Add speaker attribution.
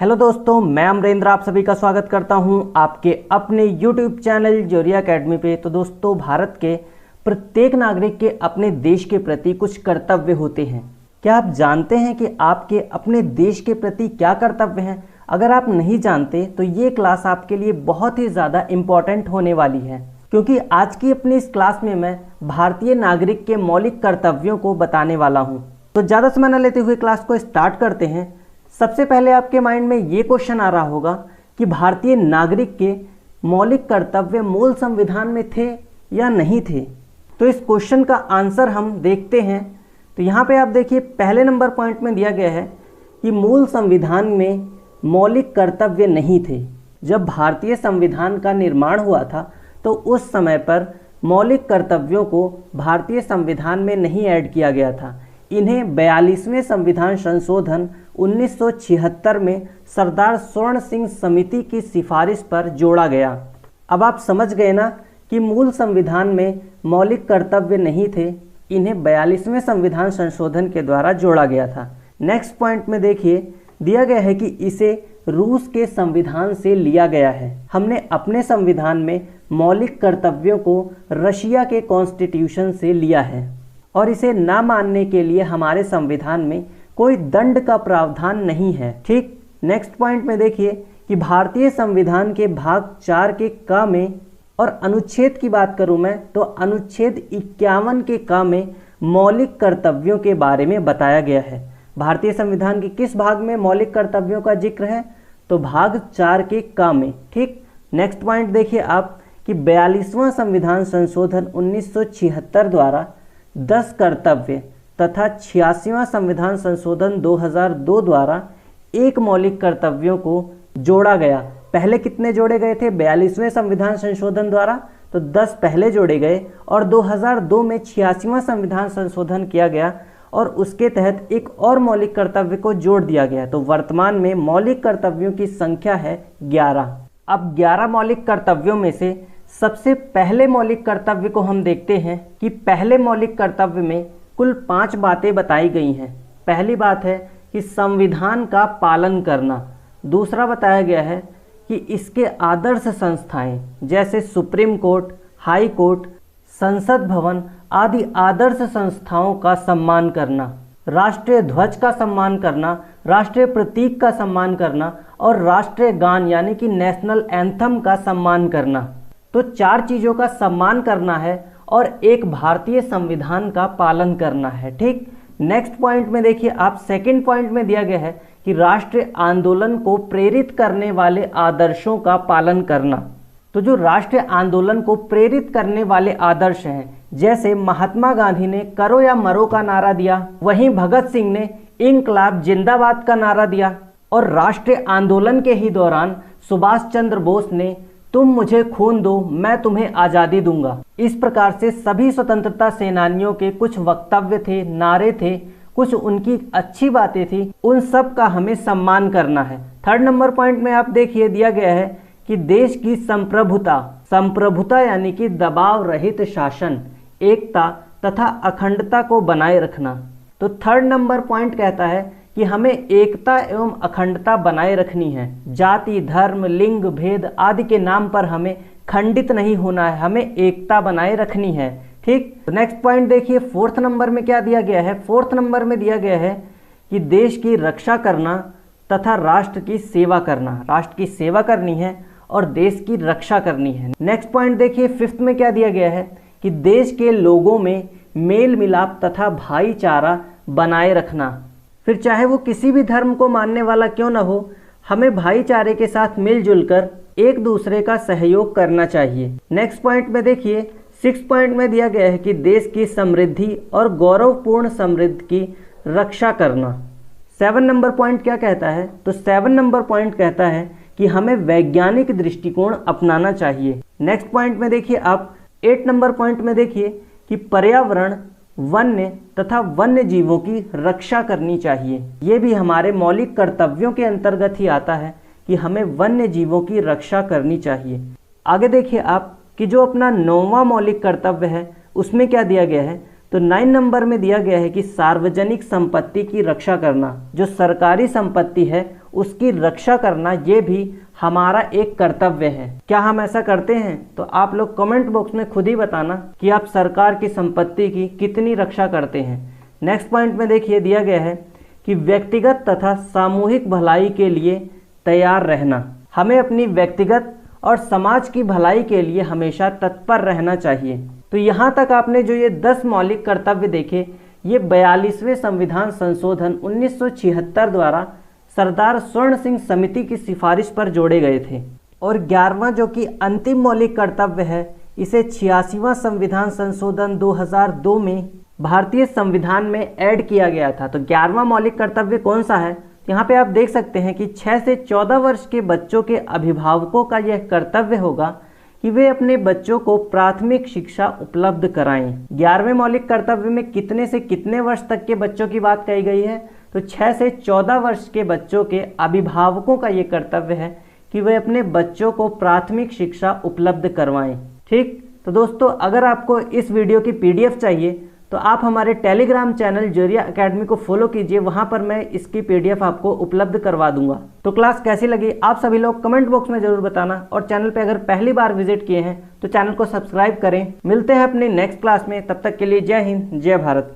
Speaker 1: Hello दोस्तों, मैं अमरेंद्र आप सभी का स्वागत करता हूं आपके अपने YouTube चैनल जोरिया एकेडमी पे। तो दोस्तों, भारत के प्रत्येक नागरिक के अपने देश के प्रति कुछ कर्तव्य होते हैं। क्या आप जानते हैं कि आपके अपने देश के प्रति क्या कर्तव्य हैं? अगर आप नहीं जानते तो ये क्लास आपके लिए बहुत ही ज़्यादा इम्पॉर्टेंट होने वाली है, क्योंकि आज की अपनी इस क्लास में मैं भारतीय नागरिक के मौलिक कर्तव्यों को बताने वाला हूँ। तो ज़्यादा समय न लेते हुए क्लास को स्टार्ट करते हैं। सबसे पहले आपके माइंड में ये क्वेश्चन आ रहा होगा कि भारतीय नागरिक के मौलिक कर्तव्य मूल संविधान में थे या नहीं थे। तो इस क्वेश्चन का आंसर हम देखते हैं। तो यहाँ पे आप देखिए, पहले नंबर पॉइंट में दिया गया है कि मूल संविधान में मौलिक कर्तव्य नहीं थे। जब भारतीय संविधान का निर्माण हुआ था तो उस समय पर मौलिक कर्तव्यों को भारतीय संविधान में नहीं ऐड किया गया था। इन्हें 42वें संविधान संशोधन 1976 में सरदार स्वर्ण सिंह समिति की सिफारिश पर जोड़ा गया। अब आप समझ गए ना कि मूल संविधान में मौलिक कर्तव्य नहीं थे, इन्हें 42वें संविधान संशोधन के द्वारा जोड़ा गया था। नेक्स्ट पॉइंट में देखिए, दिया गया है कि इसे रूस के संविधान से लिया गया है। हमने अपने संविधान में मौलिक कर्तव्यों को रशिया के कॉन्स्टिट्यूशन से लिया है और इसे ना मानने के लिए हमारे संविधान में कोई दंड का प्रावधान नहीं है। ठीक, नेक्स्ट पॉइंट में देखिए कि भारतीय संविधान के भाग 4 के क में और अनुच्छेद की बात करूं मैं तो अनुच्छेद 51 के क में मौलिक कर्तव्यों के बारे में बताया गया है। भारतीय संविधान के किस भाग में मौलिक कर्तव्यों का जिक्र है? तो भाग 4 के क में। ठीक, नेक्स्ट पॉइंट देखिए आप कि 42वां संविधान संशोधन 1976 द्वारा 10 कर्तव्य तथा 86वां संविधान संशोधन 2002 द्वारा 1 मौलिक कर्तव्यों को जोड़ा गया। पहले कितने जोड़े गए थे? 42वें संविधान संशोधन द्वारा तो 10 पहले जोड़े गए और 2002 में 86वां संविधान संशोधन किया गया और उसके तहत एक और मौलिक कर्तव्य को जोड़ दिया गया। तो वर्तमान में मौलिक कर्तव्यों की संख्या है 11। अब 11 मौलिक कर्तव्यों में से सबसे पहले मौलिक कर्तव्य को हम देखते हैं कि पहले मौलिक कर्तव्य में कुल 5 बातें बताई गई हैं। पहली बात है कि संविधान का पालन करना। दूसरा बताया गया है कि इसके आदर्श संस्थाएं जैसे सुप्रीम कोर्ट, हाई कोर्ट, संसद भवन आदि आदर्श संस्थाओं का सम्मान करना, राष्ट्रीय ध्वज का सम्मान करना, राष्ट्रीय प्रतीक का सम्मान करना और राष्ट्रीय गान यानी कि नेशनल एंथम का सम्मान करना। तो 4 चीज़ों का सम्मान करना है और एक भारतीय संविधान का पालन करना है। ठीक, नेक्स्ट पॉइंट में देखिए आप, सेकंड पॉइंट में दिया गया है कि राष्ट्रीय आंदोलन को प्रेरित करने वाले आदर्शों का पालन करना। तो जो राष्ट्रीय आंदोलन को प्रेरित करने वाले आदर्श हैं, जैसे महात्मा गांधी ने करो या मरो का नारा दिया, वहीं भगत सिंह ने इंकलाब जिंदाबाद का नारा दिया और राष्ट्रीय आंदोलन के ही दौरान सुभाष चंद्र बोस ने तुम मुझे खून दो मैं तुम्हें आज़ादी दूंगा। इस प्रकार से सभी स्वतंत्रता सेनानियों के कुछ वक्तव्य थे, नारे थे, कुछ उनकी अच्छी बातें थी, उन सब का हमें सम्मान करना है। थर्ड नंबर पॉइंट में आप देखिए, दिया गया है कि देश की संप्रभुता यानी कि दबाव रहित शासन, एकता तथा अखंडता को बनाए रखना। तो थर्ड नंबर पॉइंट कहता है कि हमें एकता एवं अखंडता बनाए रखनी है। जाति, धर्म, लिंग भेद आदि के नाम पर हमें खंडित नहीं होना है, हमें एकता बनाए रखनी है। ठीक, नेक्स्ट पॉइंट देखिए, फोर्थ नंबर में क्या दिया गया है? फोर्थ नंबर में दिया गया है कि देश की रक्षा करना तथा राष्ट्र की सेवा करना। राष्ट्र की सेवा करनी है और देश की रक्षा करनी है। नेक्स्ट पॉइंट देखिए, फिफ्थ में क्या दिया गया है कि देश के लोगों में मेल मिलाप तथा भाईचारा बनाए रखना। फिर चाहे वो किसी भी धर्म को मानने वाला क्यों न हो, हमें भाईचारे के साथ मिलजुल कर एक दूसरे का सहयोग करना चाहिए। नेक्स्ट पॉइंट में देखिए, 6 पॉइंट में दिया गया है कि देश की समृद्धि और गौरवपूर्ण समृद्धि की रक्षा करना। 7 नंबर पॉइंट क्या कहता है? तो 7 नंबर पॉइंट कहता है कि हमें वैज्ञानिक दृष्टिकोण अपनाना चाहिए। नेक्स्ट पॉइंट में देखिए आप, 8 नंबर पॉइंट में देखिए कि पर्यावरण, वन्य तथा वन्य जीवों की रक्षा करनी चाहिए। ये भी हमारे मौलिक कर्तव्यों के अंतर्गत ही आता है कि हमें वन्य जीवों की रक्षा करनी चाहिए। आगे देखिए आप कि जो अपना 9वां मौलिक कर्तव्य है उसमें क्या दिया गया है? तो 9 नंबर में दिया गया है कि सार्वजनिक संपत्ति की रक्षा करना। जो सरकारी संपत्ति है उसकी रक्षा करना ये भी हमारा एक कर्तव्य है। क्या हम ऐसा करते हैं? तो आप लोग कमेंट बॉक्स में खुद ही बताना कि आप सरकार की संपत्ति की कितनी रक्षा करते हैं। नेक्स्ट पॉइंट में देखिए दिया गया है कि व्यक्तिगत तथा सामूहिक भलाई के लिए तैयार रहना। हमें अपनी व्यक्तिगत और समाज की भलाई के लिए हमेशा तत्पर रहना चाहिए। तो यहाँ तक आपने जो ये 10 मौलिक कर्तव्य देखे, ये 42वें संविधान संशोधन 1976 द्वारा सरदार स्वर्ण सिंह समिति की सिफारिश पर जोड़े गए थे। और 11वां जो कि अंतिम मौलिक कर्तव्य है, इसे 86वां संविधान संशोधन 2002 में भारतीय संविधान में ऐड किया गया था। तो 11वां मौलिक कर्तव्य कौन सा है? यहाँ पे आप देख सकते हैं कि 6 से 14 वर्ष के बच्चों के अभिभावकों का यह कर्तव्य होगा कि वे अपने बच्चों को प्राथमिक शिक्षा उपलब्ध कराएं। 11वें मौलिक कर्तव्य में कितने से कितने वर्ष तक के बच्चों की बात कही गई है? तो 6 से 14 वर्ष के बच्चों के अभिभावकों का ये कर्तव्य है कि वे अपने बच्चों को प्राथमिक शिक्षा उपलब्ध करवाएं। ठीक, तो दोस्तों अगर आपको इस वीडियो की PDF चाहिए तो आप हमारे टेलीग्राम चैनल जोरिया एकेडमी को फॉलो कीजिए, वहां पर मैं इसकी PDF आपको उपलब्ध करवा दूंगा। तो क्लास कैसी लगी आप सभी लोग कमेंट बॉक्स में जरूर बताना, और चैनल पे अगर पहली बार विजिट किए हैं तो चैनल को सब्सक्राइब करें। मिलते हैं अपनी नेक्स्ट क्लास में, तब तक के लिए जय हिंद, जय भारत।